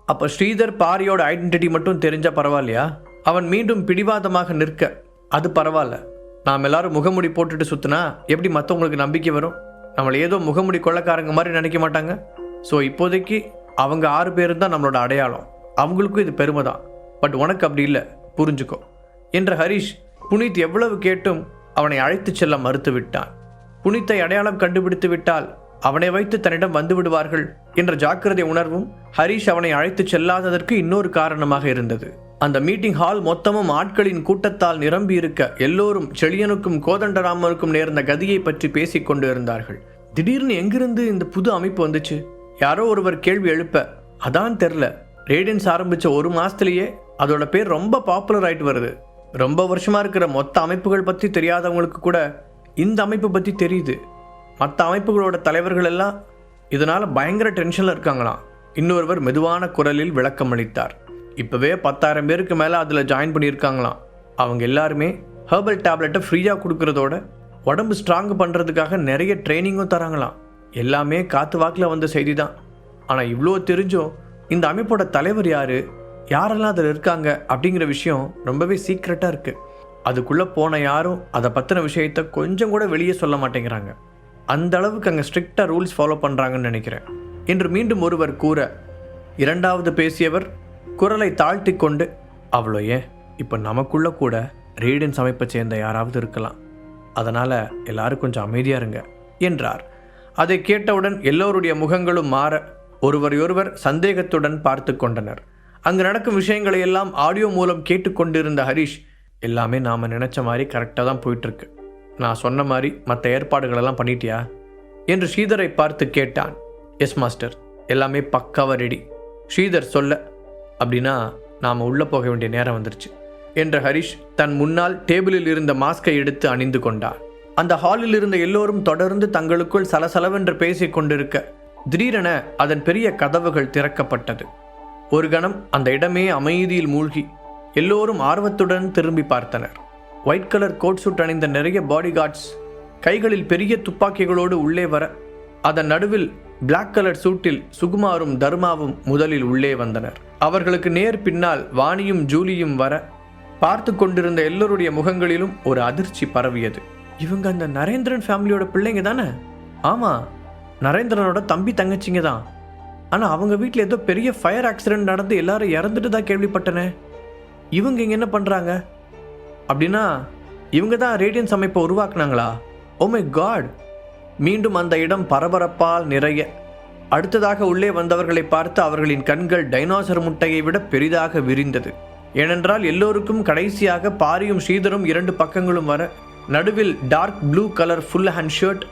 அப்போ ஸ்ரீதர் பாரியோட ஐடென்டிட்டி மட்டும் தெரிஞ்சா பரவாயில்லையா? அவன் மீண்டும் பிடிவாதமாக நிற்க, அது பரவாயில்ல, நாம் எல்லாரும் முகமுடி போட்டுட்டு சுற்றினா எப்படி மற்றவங்களுக்கு நம்பிக்கை வரும்? நம்மளை ஏதோ முகமுடி கொள்ளக்காரங்க மாதிரி நினைக்க மாட்டாங்க. ஸோ இப்போதைக்கு அவங்க 6 பேரும் தான் நம்மளோட அடையாளம். அவங்களுக்கும் இது பெருமை தான். பட் உனக்கு அப்படி இல்லை, புரிஞ்சுக்கோ என்ற ஹரிஷ் புனித் எவ்வளவு கேட்டும் அவனை அழைத்து செல்ல மறுத்து விட்டான். புனித்தை அடையாளம் கண்டுபிடித்து விட்டால் அவனை வைத்து தன்னிடம் வந்து விடுவார்கள் என்ற ஜாக்கிரதை உணர்வும் ஹரிஷ் அவனை அழைத்து செல்லாததற்கு இன்னொரு காரணமாக இருந்தது. அந்த மீட்டிங் ஹால் மொத்தமும் ஆட்களின் கூட்டத்தால் நிரம்பி இருக்க எல்லோரும் செழியனுக்கும் கோதண்டராமருக்கும் நேர்ந்த கதியை பற்றி பேசிக் கொண்டு இருந்தார்கள். திடீர்னு எங்கிருந்து இந்த புது அமைப்பு வந்துச்சு? யாரோ ஒருவர் கேள்வி எழுப்ப, அதான் தெரில, ரேடியன்ஸ் ஆரம்பித்த 1 மாதத்துலேயே அதோட பேர் ரொம்ப பாப்புலர் ஆகிட்டு வருது. ரொம்ப வருஷமாக இருக்கிற மொத்த அமைப்புகள் பற்றி தெரியாதவங்களுக்கு கூட இந்த அமைப்பு பற்றி தெரியுது. மற்ற அமைப்புகளோட தலைவர்கள் எல்லாம் இதனால் பயங்கர டென்ஷனில் இருக்காங்களாம். இன்னொருவர் மெதுவான குரலில் விளக்கம் அளித்தார். இப்போவே 10,000 பேருக்கு மேலே அதில் ஜாயின் பண்ணியிருக்காங்களாம். அவங்க எல்லாருமே ஹெர்பல் டேப்லெட்டை ஃப்ரீயாக கொடுக்கறதோட உடம்பு ஸ்ட்ராங் பண்ணுறதுக்காக நிறைய ட்ரைனிங்கும் தராங்களாம். எல்லாமே காற்று வாக்கில் வந்த செய்தி தான். ஆனால் இவ்வளோ தெரிஞ்சும் இந்த அமைப்போட தலைவர் யார், யாரெல்லாம் அதில் இருக்காங்க அப்படிங்கிற விஷயம் ரொம்பவே சீக்ரெட்டாக இருக்குது. அதுக்குள்ளே போன யாரும் அதை பற்றின விஷயத்தை கொஞ்சம் கூட வெளியே சொல்ல மாட்டேங்கிறாங்க. அந்த அளவுக்கு அங்கே ஸ்ட்ரிக்டாக ரூல்ஸ் ஃபாலோ பண்ணுறாங்கன்னு நினைக்கிறேன் என்று மீண்டும் ஒருவர் கூற, இரண்டாவது பேசியவர் குரலை தாழ்த்தி கொண்டு, அவ்வளோ ஏன், இப்போ நமக்குள்ளே கூட ரேடியன்ஸ் அமைப்பை சேர்ந்த யாராவது இருக்கலாம், அதனால் எல்லாரும் கொஞ்சம் அமைதியாக இருங்க என்றார். அதை கேட்டவுடன் எல்லோருடைய முகங்களும் மாற ஒருவரையொருவர் சந்தேகத்துடன் பார்த்து கொண்டனர். அங்கு நடக்கும் விஷயங்களை எல்லாம் ஆடியோ மூலம் கேட்டுக்கொண்டிருந்த ஹரிஷ், எல்லாமே நாம் நினச்ச மாதிரி கரெக்டாக தான் போயிட்டுருக்கு, நான் சொன்ன மாதிரி மற்ற ஏற்பாடுகளெல்லாம் பண்ணிட்டியா என்று ஸ்ரீதரை பார்த்து கேட்டான். எஸ் மாஸ்டர், எல்லாமே பக்காவாக ரெடி. ஸ்ரீதர் சொல்ல, அப்படின்னா நாம் உள்ளே போக வேண்டிய நேரம் வந்துருச்சு என்ற ஹரிஷ் தன் முன்னால் டேபிளில் இருந்த மாஸ்கை எடுத்து அணிந்து கொண்டார். அந்த ஹாலில் இருந்த எல்லோரும் தொடர்ந்து தங்களுக்குள் சலசலவென்று பேசிக் கொண்டிருக்க திடீரென அதன் பெரிய கதவுகள் திறக்கப்பட்டது. ஒரு கணம் அந்த இடமே அமைதியில் மூழ்கி எல்லோரும் ஆர்வத்துடன் திரும்பி பார்த்தனர். ஒயிட் கலர் கோட் சூட் அணிந்த நிறைய பாடி கார்ட்ஸ் கைகளில் பெரிய துப்பாக்கிகளோடு உள்ளே வர, அதன் நடுவில் பிளாக் கலர் சூட்டில் சுகுமாரும் தர்மாவும் முதலில் உள்ளே வந்தனர். அவர்களுக்கு நேர் பின்னால் வாணியும் ஜூலியும் வர, பார்த்து கொண்டிருந்த எல்லோருடைய முகங்களிலும் ஒரு அதிர்ச்சி பரவியது. இவங்க அந்த நரேந்திரன் ஃபேமிலியோட பிள்ளைங்க தானே? ஆமாம், நரேந்திரனோட தம்பி தங்கச்சிங்க தான். ஆனால் அவங்க வீட்டில் ஏதோ பெரிய ஃபயர் ஆக்சிடென்ட் நடந்து எல்லாரும் இறந்துட்டு தான் கேள்விப்பட்டனே. இவங்க இங்கே என்ன பண்ணுறாங்க? அப்படின்னா இவங்க தான் ரேடியன்ஸ் அமைப்பை உருவாக்குனாங்களா? Oh my God! மீண்டும் அந்த இடம் பரபரப்பால் நிறைய, அடுத்ததாக உள்ளே வந்தவர்களை பார்த்து அவர்களின் கண்கள் டைனோசர் முட்டையை விட பெரிதாக விரிந்தது. ஏனென்றால் எல்லோருக்கும் கடைசியாக பாரியும் ஸ்ரீதரும் 2 பக்கங்களும் வர, நடுவில் dark blue colour full hand shirt,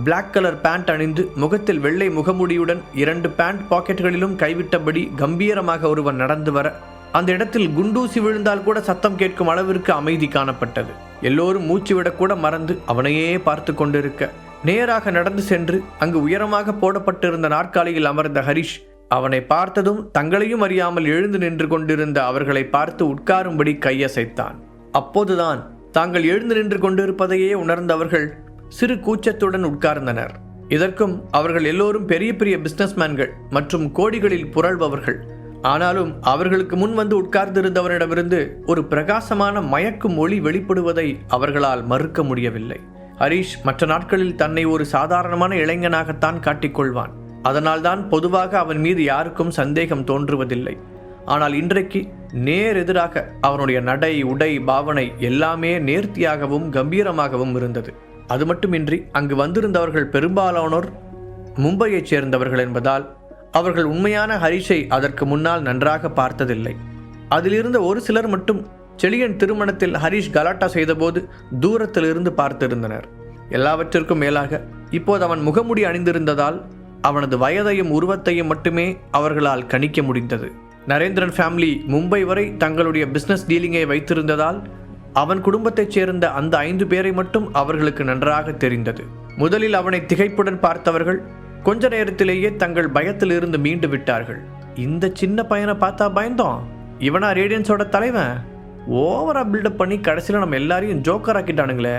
black colour pant அணிந்து முகத்தில் வெள்ளை முகமுடியுடன் 2 பேண்ட் பாக்கெட்டுகளிலும் கைவிட்டபடி கம்பீரமாக ஒருவன் நடந்து வர, அந்த இடத்தில் குண்டூசி விழுந்தால் கூட சத்தம் கேட்கும் அளவிற்கு அமைதி காணப்பட்டது. எல்லோரும் மூச்சு விடக்கூட மறந்து அவனையே பார்த்து கொண்டிருக்க, நேராக நடந்து சென்று அங்கு உயரமாக போடப்பட்டிருந்த நாற்காலியில் அமர்ந்த ஹரிஷ் அவனை பார்த்ததும் தங்களையும் அறியாமல் எழுந்து நின்று கொண்டிருந்த அவர்களை பார்த்து உட்காரும்படி கையசைத்தான். அப்போதுதான் தாங்கள் எழுந்து நின்று கொண்டிருப்பதையே உணர்ந்தவர்கள் சிறு கூச்சத்துடன் உட்கார்ந்தனர். இதற்கும் அவர்கள் எல்லோரும் பெரிய பெரிய பிசினஸ்மேன்கள் மற்றும் கோடிகளில் புரள்பவர்கள். ஆனாலும் அவர்களுக்கு முன் வந்து உட்கார்ந்திருந்தவரிடமிருந்து ஒரு பிரகாசமான மயக்கும் ஒளி வெளிப்படுவதை அவர்களால் மறுக்க முடியவில்லை. ஹரிஷ் மற்ற நாட்களில் தன்னை ஒரு சாதாரணமான இளைஞனாகத்தான் காட்டிக்கொள்வான். அதனால்தான் பொதுவாக அவன் மீது யாருக்கும் சந்தேகம் தோன்றுவதில்லை. ஆனால் இன்றைக்கு நேர் எதிராக அவனுடைய நடை, உடை, பாவனை எல்லாமே நேர்த்தியாகவும் கம்பீரமாகவும் இருந்தது. அது மட்டுமின்றி அங்கு வந்திருந்தவர்கள் பெரும்பாலானோர் மும்பையைச் சேர்ந்தவர்கள் என்பதால் அவர்கள் உண்மையான ஹரிஷை அதற்கு முன்னால் நன்றாக பார்த்ததில்லை. அதிலிருந்த ஒரு சிலர் மட்டும் செழியன் திருமணத்தில் ஹரிஷ் கலாட்டா செய்தபோது தூரத்தில் இருந்து பார்த்திருந்தனர். எல்லாவற்றிற்கும் மேலாக இப்போது அவன் முகமுடி அணிந்திருந்ததால் அவனது வயதையும் உருவத்தையும் மட்டுமே அவர்களால் கணிக்க முடிந்தது. நரேந்திரன் ஃபேமிலி மும்பை வரை தங்களுடைய பிஸ்னஸ் டீலிங்கை வைத்திருந்ததால் அவன் குடும்பத்தைச் சேர்ந்த அந்த 5 பேரை மட்டும் அவர்களுக்கு நன்றாக தெரிந்தது. முதலில் அவனை திகைப்புடன் பார்த்தவர்கள் கொஞ்ச நேரத்திலேயே தங்கள் பயத்திலிருந்து மீண்டு விட்டார்கள். இந்த சின்ன பையனை பார்த்தா பயந்தோம், இவனா ரேடியன்ஸோட தலைவன், ஓவரா பில்டப் பண்ணி கடைசியில் நம்ம எல்லாரையும் ஜோக்கர் ஆக்கிட்டானுங்களே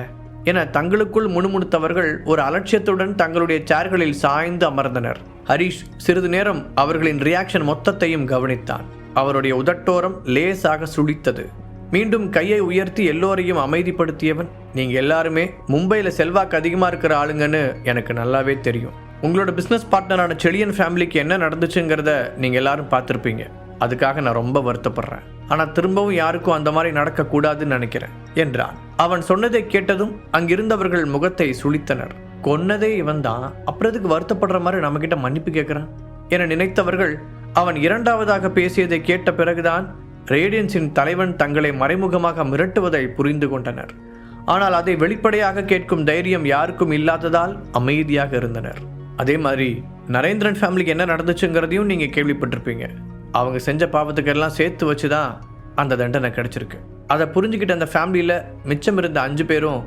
என தங்களுக்குள் முணுமுணுத்தவர்கள் ஒரு அலட்சியத்துடன் தங்களுடைய சேர்களில் சாய்ந்து அமர்ந்தனர். ஹரிஷ் சிறிது நேரம் அவர்களின் ரியாக்ஷன் மொத்தத்தையும் கவனித்தான். அவருடைய உதட்டோரம் லேசாக சுழித்தது. மீண்டும் கையை உயர்த்தி எல்லோரையும் அமைதிப்படுத்தியவன், நீங்க எல்லாருமே மும்பையில் செல்வாக்கு அதிகமாக இருக்கிற ஆளுங்கன்னு எனக்கு நல்லாவே தெரியும். உங்களோட பிஸ்னஸ் பார்ட்னரான செழியன் ஃபேமிலிக்கு என்ன நடந்துச்சுங்கிறத நீங்கள் எல்லாரும் பார்த்துருப்பீங்க. அதுக்காக நான் ரொம்ப வருத்தப்படுறேன். ஆனால் திரும்பவும் யாருக்கும் அந்த மாதிரி நடக்கக்கூடாதுன்னு நினைக்கிறேன் என்றான். அவன் சொன்னதை கேட்டதும் அங்கிருந்தவர்கள் முகத்தை சுளித்தனர். கொன்னதே இவன் தான், அப்புறம் எதுக்கு வருத்தப்படுற மாதிரி நம்மகிட்ட மன்னிப்பு கேட்குறான் என நினைத்தவர்கள் அவன் இரண்டாவதாக பேசியதை கேட்ட பிறகுதான் ரேடியன்ஸின் தலைவன் தங்களை மறைமுகமாக மிரட்டுவதை புரிந்து கொண்டனர். ஆனால் அதை வெளிப்படையாக கேட்கும் தைரியம் யாருக்கும் இல்லாததால் அமைதியாக இருந்தனர். அதே மாதிரி நரேந்திரன் ஃபேமிலிக்கு என்ன நடந்துச்சுங்கிறதையும் நீங்கள் கேள்விப்பட்டிருப்பீங்க. அவங்க செஞ்ச பாவத்துக்கெல்லாம் சேர்த்து வச்சு தான் அந்த தண்டனை கிடைச்சிருக்கு. அதை புரிஞ்சுக்கிட்டு அந்த ஃபேமிலியில் மிச்சம் இருந்த 5 பேரும்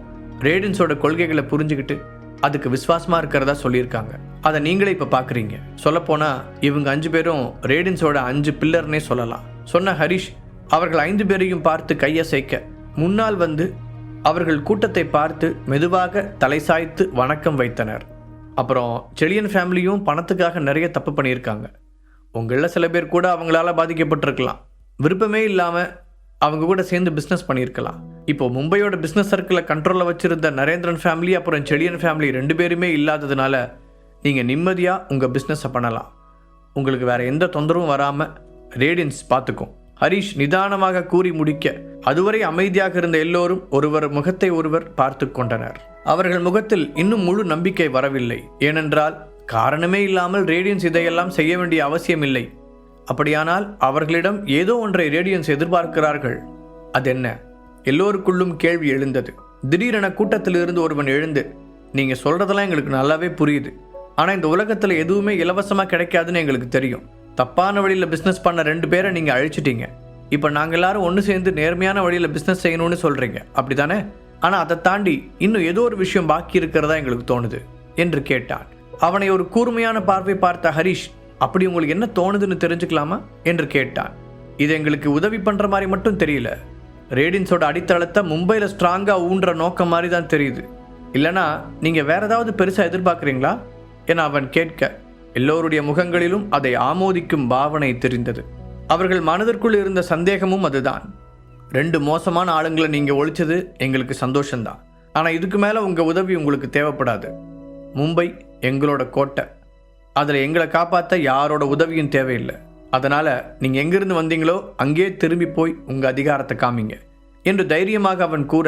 ரேடியன்ஸோட கொள்கைகளை புரிஞ்சுக்கிட்டு அதுக்கு விசுவாசமாக இருக்கிறதா சொல்லியிருக்காங்க. அதை நீங்களே இப்போ பார்க்குறீங்க. சொல்லப்போனால் இவங்க 5 பேரும் ரேடியன்ஸோட 5 பில்லர்னே சொல்லலாம். சொன்ன ஹரிஷ் அவர்கள் 5 பேரையும் பார்த்து கையசைக்க முன்னால் வந்து அவர்கள் கூட்டத்தை பார்த்து மெதுவாக தலை சாய்த்து வணக்கம் வைத்தனர். அப்புறம் செழியன் ஃபேமிலியும் பணத்துக்காக நிறைய தப்பு பண்ணியிருக்காங்க. உங்களில் சில பேர் கூட அவங்களால பாதிக்கப்பட்டிருக்கலாம். விருப்பமே இல்லாமல் அவங்க கூட சேர்ந்து பிஸ்னஸ் பண்ணியிருக்கலாம். இப்போ மும்பையோட பிஸ்னஸ் சர்க்கிளை கண்ட்ரோலில் வச்சுருந்த நரேந்திரன் ஃபேமிலி அப்புறம் செழியன் ஃபேமிலி 2 பேருமே இல்லாததுனால நீங்கள் நிம்மதியாக உங்கள் பிஸ்னஸை பண்ணலாம். உங்களுக்கு வேறு எந்த தொந்தரவும் வராமல் ரேடியன்ஸ் பார்த்துக்கும். ஹரிஷ் நிதானமாக கூறி முடிக்க அதுவரை அமைதியாக இருந்த எல்லோரும் ஒருவர் முகத்தை ஒருவர் பார்த்து கொண்டனர். அவர்கள் முகத்தில் இன்னும் முழு நம்பிக்கை வரவில்லை. ஏனென்றால் காரணமே இல்லாமல் ரேடியன்ஸ் இதையெல்லாம் செய்ய வேண்டிய அவசியம் இல்லை. அப்படியானால் அவர்களிடம் ஏதோ ஒன்றை ரேடியன்ஸ் எதிர்பார்க்கிறார்கள். அதென்ன? எல்லோருக்குள்ளும் கேள்வி எழுந்தது. திடீரென கூட்டத்திலிருந்து ஒருவன் எழுந்து, நீங்கள் சொல்கிறதெல்லாம் எங்களுக்கு நல்லாவே புரியுது. ஆனால் இந்த உலகத்தில் எதுவுமே இலவசமாக கிடைக்காதுன்னு எங்களுக்கு தெரியும். தப்பான வழியில் பிஸ்னஸ் பண்ண 2 பேரை நீங்கள் அழிச்சிட்டீங்க. இப்போ நாங்கள் எல்லாரும் ஒன்று சேர்ந்து நேர்மையான வழியில் பிஸ்னஸ் செய்யணும்னு சொல்கிறீங்க, அப்படி தானே? ஆனால் அதை தாண்டி இன்னும் ஏதோ ஒரு விஷயம் பாக்கி இருக்கிறதா எங்களுக்கு தோணுது என்று கேட்டான். அவனை ஒரு கூர்மையான பார்வை பார்த்த ஹரிஷ், அப்படி உங்களுக்கு என்ன தோணுதுன்னு தெரிஞ்சுக்கலாமா என்று கேட்டான். இது எங்களுக்கு உதவி பண்ணுற மாதிரி மட்டும் தெரியல. ரேடியன்ஸோட அடித்தளத்தை மும்பையில் ஸ்ட்ராங்காக ஊன்ற நோக்கம் மாதிரி தான் தெரியுது. இல்லைனா நீங்கள் வேற ஏதாவது பெருசாக எதிர்பார்க்குறீங்களா என அவன் கேட்க எல்லோருடைய முகங்களிலும் அதை ஆமோதிக்கும் பாவனை தெரிந்தது. அவர்கள் மனதிற்குள் இருந்த சந்தேகமும் அதுதான். 2 மோசமான ஆளுங்களை நீங்கள் ஒழிச்சது எங்களுக்கு சந்தோஷம்தான். ஆனால் இதுக்கு மேலே உங்கள் உதவி உங்களுக்கு தேவைப்படாது. மும்பை எங்களோட கோட்டை. அதில் எங்களை காப்பாற்ற யாரோட உதவியும் தேவையில்லை. அதனால் நீங்கள் எங்கிருந்து வந்தீங்களோ அங்கே திரும்பி போய் உங்கள் அதிகாரத்தை காமிங்க என்று தைரியமாக அவன் கூற,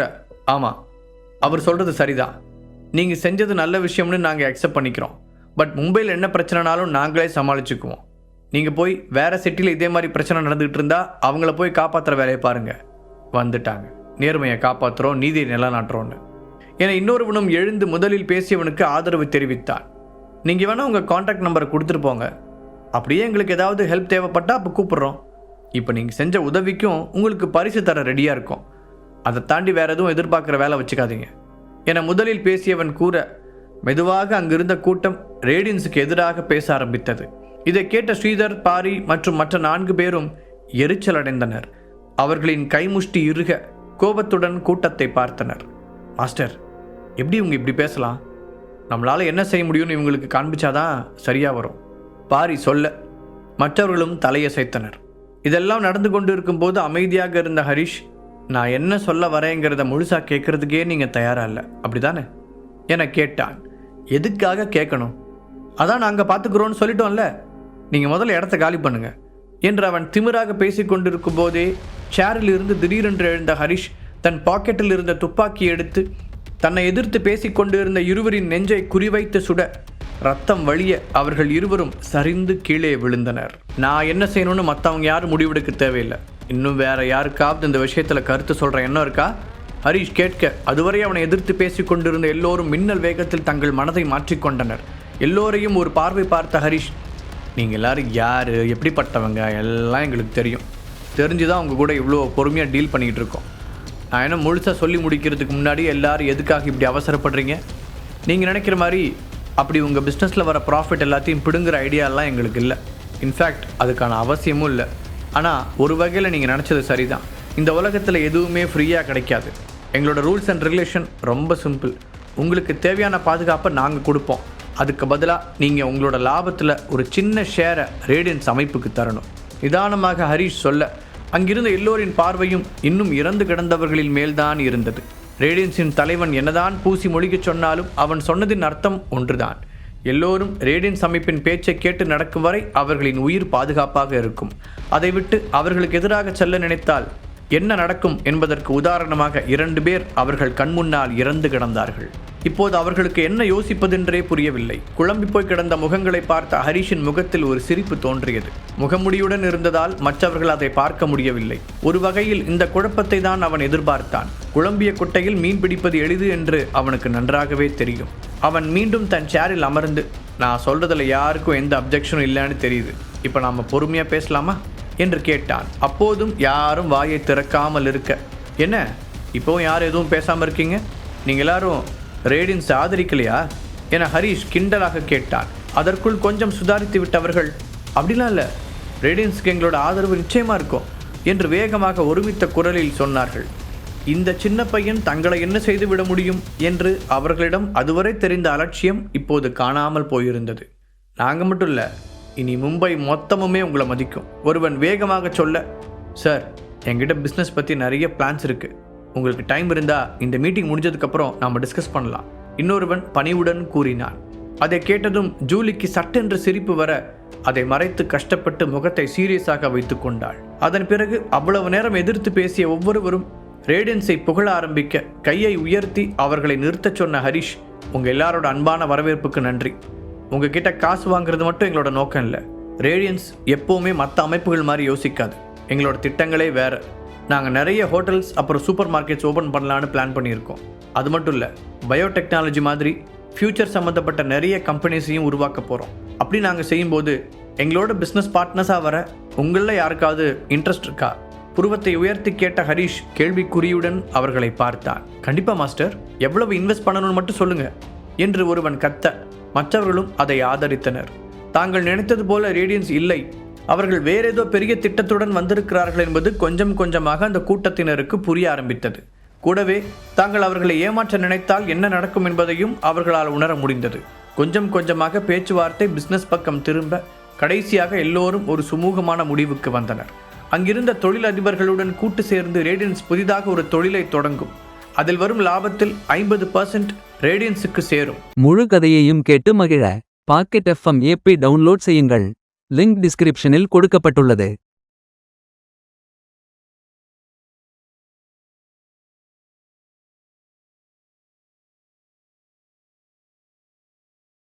ஆமாம், அவர் சொல்கிறது சரிதான். நீங்கள் செஞ்சது நல்ல விஷயம்னு நாங்கள் அக்செப்ட் பண்ணிக்கிறோம். பட் மும்பையில் என்ன பிரச்சனைனாலும் நாங்களே சமாளிச்சுக்குவோம். நீங்கள் போய் வேறு சிட்டியில் இதே மாதிரி பிரச்சனை நடந்துகிட்டு இருந்தால் அவங்கள போய் காப்பாற்றுற வேலையை பாருங்கள். வந்துட்டாங்க, நேர்மையை காப்பாற்றுறோம், நீதியை நிலநாட்டுறோன்னு என இன்னொருவனும் எழுந்து முதலில் பேசியவனுக்கு ஆதரவு தெரிவித்தான். நீங்கள் வேணால் உங்கள் கான்டாக்ட் நம்பரை கொடுத்துட்டு போங்க. அப்படியே எங்களுக்கு ஏதாவது ஹெல்ப் தேவைப்பட்டால் அப்போ கூப்பிட்றோம். இப்போ நீங்கள் செஞ்ச உதவிக்கும் உங்களுக்கு பரிசு தர ரெடியாக இருக்கும். அதை தாண்டி வேறு எதுவும் எதிர்பார்க்குற வேலை வச்சுக்காதீங்க என முதலில் பேசியவன் கூற மெதுவாக அங்கிருந்த கூட்டம் ரேடியன்ஸுக்கு எதிராக பேச ஆரம்பித்தது. இதை கேட்ட ஸ்ரீதர், பாரி மற்றும் மற்ற 4 பேரும் எரிச்சல் அடைந்தனர். அவர்களின் கைமுஷ்டி இறுக கோபத்துடன் கூட்டத்தை பார்த்தனர். மாஸ்டர், எப்படி இவங்க இப்படி பேசலாம்? நம்மளால் என்ன செய்ய முடியும்னு இவங்களுக்கு காண்பிச்சாதான் சரியாக வரும். பாரி சொல்ல மற்றவர்களும் தலையசைத்தனர். இதெல்லாம் நடந்து கொண்டு இருக்கும்போது அமைதியாக இருந்த ஹரிஷ், நான் என்ன சொல்ல வரேங்கிறத முழுசாக கேட்கறதுக்கே நீங்கள் தயாராக இல்லை, அப்படிதானே என கேட்டான். எதுக்காக கேட்கணும்? அதான் நாங்கள் பார்த்துக்குறோன்னு சொல்லிட்டோம்ல. நீங்கள் முதல்ல இடத்த காலி பண்ணுங்க என்று அவன் திமிராக பேசிக்கொண்டிருக்கும் போதே சேரில் இருந்து திடீரென்று எழுந்த ஹரிஷ் தன் பாக்கெட்டில் இருந்த துப்பாக்கி எடுத்து தன்னை எதிர்த்து பேசிக்கொண்டு இருந்த இருவரின் நெஞ்சை குறிவைத்து சுட ரத்தம் வழிய அவர்கள் இருவரும் சரிந்து கீழே விழுந்தனர். நான் என்ன செய்யணும்னு மற்றவங்க யாரும் முடிவெடுக்க தேவையில்லை. இன்னும் வேற யாருக்காவது இந்த விஷயத்தில் கருத்து சொல்கிற எண்ணம் இருக்கா? ஹரிஷ் கேட்க அதுவரை அவனை எதிர்த்து பேசிக் கொண்டிருந்த எல்லோரும் மின்னல் வேகத்தில் தங்கள் மனதை மாற்றிக்கொண்டனர். எல்லோரையும் ஒரு பார்வை பார்த்த ஹரிஷ், நீங்கள் எல்லாரும் யார், எப்படிப்பட்டவங்க எல்லாம் எங்களுக்கு தெரியும். தெரிஞ்சுதான் அவங்க கூட இவ்வளோ பொறுமையாக டீல் பண்ணிக்கிட்டு இருக்கோம். நான் என்ன முழுசாக சொல்லி முடிக்கிறதுக்கு முன்னாடி எல்லாரும் எதுக்காக இப்படி அவசரப்படுறீங்க? நீங்கள் நினைக்கிற மாதிரி அப்படி உங்கள் பிஸ்னஸில் வர ப்ராஃபிட் எல்லாத்தையும் பிடுங்குற ஐடியாலாம் எங்களுக்கு இல்லை. இன்ஃபேக்ட் அதுக்கான அவசியமும் இல்லை. ஆனால் ஒரு வகையில் நீங்கள் நினச்சது சரிதான். இந்த உலகத்தில் எதுவுமே ஃப்ரீயாக கிடைக்காது. எங்களோட ரூல்ஸ் அண்ட் ரெகுலேஷன் ரொம்ப சிம்பிள். உங்களுக்கு தேவையான பாதுகாப்பை நாங்கள் கொடுப்போம். அதுக்கு பதிலாக நீங்கள் உங்களோட லாபத்தில் ஒரு சின்ன ஷேரை ரேடியன்ஸ் அமைப்புக்கு தரணும். நிதானமாக ஹரீஷ் சொல்ல அங்கிருந்த எல்லோரின் பார்வையும் இன்னும் இறந்து கிடந்தவர்களின் மேல்தான் இருந்தது. ரேடியன்ஸின் தலைவன் என்னதான் பூசி மொழிகச் சொன்னாலும் அவன் சொன்னதின் அர்த்தம் ஒன்றுதான். எல்லோரும் ரேடியன்ஸ் அமைப்பின் பேச்சை கேட்டு நடக்கும் வரை அவர்களின் உயிர் பாதுகாப்பாக இருக்கும். அதை விட்டு அவர்களுக்கு எதிராக செல்ல நினைத்தால் என்ன நடக்கும் என்பதற்கு உதாரணமாக 2 பேர் அவர்கள் கண்முன்னால் இறந்து கிடந்தார்கள். இப்போது அவர்களுக்கு என்ன யோசிப்பதென்றே புரியவில்லை. குழம்பி போய் கிடந்த முகங்களை பார்த்த ஹரீஷின் முகத்தில் ஒரு சிரிப்பு தோன்றியது. முகமுடியுடன் இருந்ததால் மற்றவர்கள் அதை பார்க்க முடியவில்லை. ஒரு வகையில் இந்த குழப்பத்தை தான் அவன் எதிர்பார்த்தான். குழம்பிய குட்டையில் மீன் பிடிப்பது எளிது என்று அவனுக்கு நன்றாகவே தெரியும். அவன் மீண்டும் தன் சேரில் அமர்ந்து, நான் சொல்றதுல யாருக்கும் எந்த அப்ஜெக்ஷனும் இல்லைன்னு தெரியுது, இப்போ நாம் பொறுமையாக பேசலாமா என்று கேட்டான். அப்போதும் யாரும் வாயை திறக்காமல் இருக்க, என்ன இப்போவும் யாரும் எதுவும் பேசாமல் இருக்கீங்க, நீங்கள் எல்லாரும் ரேடியன்ஸ் ஆதரிக்கலையா என ஹரீஷ் கிண்டலாக கேட்டான். அதற்குள் கொஞ்சம் சுதாரித்து விட்டவர்கள், அப்படிலாம் இல்லை, ரேடியன்ஸுக்கு எங்களோட ஆதரவு நிச்சயமாக இருக்கும் என்று வேகமாக ஒருமித்த குரலில் சொன்னார்கள். இந்த சின்ன பையன் தங்களை என்ன செய்துவிட முடியும் என்று அவர்களிடம் அதுவரை தெரிந்த அலட்சியம் இப்போது காணாமல் போயிருந்தது. நாங்கள் மட்டும் இல்லை, இனி மும்பை மொத்தமுமே உங்களை மதிக்கும். ஒருவன் வேகமாக சொல்ல, சார் என்கிட்ட பிஸ்னஸ் பற்றி நிறைய பிளான்ஸ் இருக்குது, உங்களுக்கு டைம் இருந்தால் இந்த மீட்டிங் முடிஞ்சதுக்கப்புறம் நாம் டிஸ்கஸ் பண்ணலாம் இன்னொருவன் பணிவுடன் கூறினான். அதை கேட்டதும் ஜூலிக்கு சட்டென்று சிரிப்பு வர அதை மறைத்து கஷ்டப்பட்டு முகத்தை சீரியஸாக வைத்து கொண்டாள். அதன் பிறகு அவ்வளவு நேரம் எதிர்த்து பேசிய ஒவ்வொருவரும் ரேடியன்ஸை புகழ ஆரம்பிக்க கையை உயர்த்தி அவர்களை நிறுத்தச் சொன்ன ஹரீஷ், உங்கள் எல்லாரோட அன்பான வரவேற்புக்கு நன்றி. உங்ககிட்ட காசு வாங்குறது மட்டும் எங்களோட நோக்கம் இல்லை. ரேடியன்ஸ் எப்போவுமே மற்ற அமைப்புகள் மாதிரி யோசிக்காது. எங்களோட திட்டங்களே வேறு. நாங்கள் நிறைய ஹோட்டல்ஸ் அப்புறம் சூப்பர் மார்க்கெட்ஸ் ஓப்பன் பண்ணலான்னு பிளான் பண்ணியிருக்கோம். அது மட்டும் இல்லை, பயோடெக்னாலஜி மாதிரி ஃப்யூச்சர் சம்மந்தப்பட்ட நிறைய கம்பெனிஸையும் உருவாக்க போகிறோம். அப்படி நாங்கள் செய்யும்போது எங்களோட பிஸ்னஸ் பார்ட்னர்ஸாக வர உங்களில் யாருக்காவது இன்ட்ரெஸ்ட் இருக்கா? புருவத்தை உயர்த்தி கேட்ட ஹரீஷ் கேள்விக்குறியுடன் அவர்களை பார்த்தான். கண்டிப்பாக மாஸ்டர், எவ்வளவு இன்வெஸ்ட் பண்ணணும்னு மட்டும் சொல்லுங்க என்று ஒருவன் கத்த மற்றவர்களும் அதை ஆதரித்தனர். தாங்கள் நினைத்தது போல ரேடியன்ஸ் இல்லை, அவர்கள் வேறேதோ பெரிய திட்டத்துடன் வந்திருக்கிறார்கள் என்பது கொஞ்சம் கொஞ்சமாக அந்த கூட்டத்தினருக்கு புரிய ஆரம்பித்தது. கூடவே தாங்கள் அவர்களை ஏமாற்ற நினைத்தால் என்ன நடக்கும் என்பதையும் அவர்களால் உணர முடிந்தது. கொஞ்சம் கொஞ்சமாக பேச்சுவார்த்தை பிசினஸ் பக்கம் திரும்ப கடைசியாக எல்லோரும் ஒரு சுமூகமான முடிவுக்கு வந்தனர். அங்கிருந்த தொழிலதிபர்களுடன் கூட்டு சேர்ந்து ரேடியன்ஸ் புதிதாக ஒரு தொழிலை தொடங்கும். அதில் வரும் லாபத்தில் 50% ரேடியன்ஸுக்கு சேரும். முழு கதையையும் கேட்டு மகிழ பாக்கெட் FM ஆப்பை டவுன்லோட் செய்யுங்கள். லிங்க் டிஸ்கிரிப்ஷனில் கொடுக்கப்பட்டுள்ளது.